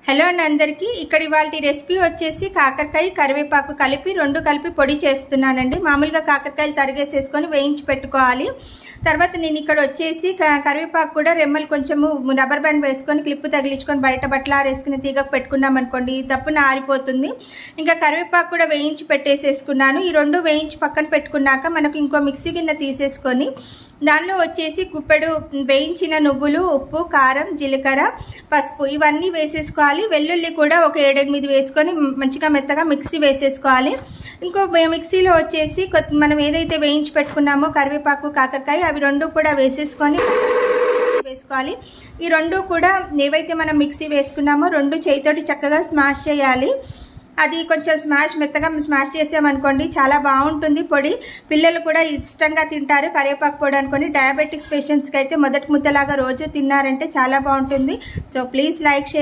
Hello అండి అందరికీ. ఇక్కడ ఇవాళ రెసిపీ వచ్చేసి కాకరకాయ కరివేపాకు కలిపి పొడి చేస్తున్నానండి. మామూలుగా కాకరకాయలు తరిగేసేసుకొని వేయించి పెట్టుకోవాలి. తర్వాత నేను ఇక్కడ వచ్చేసి కరివేపాకు కూడా రెమ్మలు కొంచెము రబ్బర్ బ్యాండ్ వేసుకొని క్లిప్ తగిలించుకొని బయట బట్టలు ఆరేసుకుని తీగకు పెట్టుకున్నాం అనుకోండి, ఈ తప్పున ఆరిపోతుంది. ఇంకా కరివేపాకు కూడా వేయించి పెట్టేసేసుకున్నాను. ఈ రెండు వేయించి పక్కన పెట్టుకున్నాక మనకు ఇంకో మిక్సీ గిన్నె తీసేసుకొని దానిలో వచ్చేసి గుప్పెడు వేయించిన నువ్వులు, ఉప్పు, కారం, జీలకర్ర, పసుపు ఇవన్నీ వేసేసుకోవాలి. వెల్లుల్లి కూడా ఒక 7-8 వేసుకొని మంచిగా మెత్తగా మిక్సీ వేసేసుకోవాలి. ఇంకో మిక్సీలో వచ్చేసి మనం ఏదైతే వేయించి పెట్టుకున్నామో కరివేపాకు, కాకరకాయ అవి రెండు కూడా వేసుకోవాలి. ఈ రెండు కూడా ఏవైతే మనం మిక్సీ వేసుకున్నామో రెండు చేతితోటి చక్కగా స్మాష్ చేయాలి. అది కొంచెం మెత్తగా స్మాష్ చేసామనుకోండి చాలా బాగుంటుంది పొడి. పిల్లలు కూడా ఇష్టంగా తింటారు కరివేపాకు పొడి అనుకోండి. డయాబెటిక్స్ పేషెంట్స్కి అయితే మొదటి ముద్దలాగా రోజు తిన్నారంటే చాలా బాగుంటుంది. So please like, share.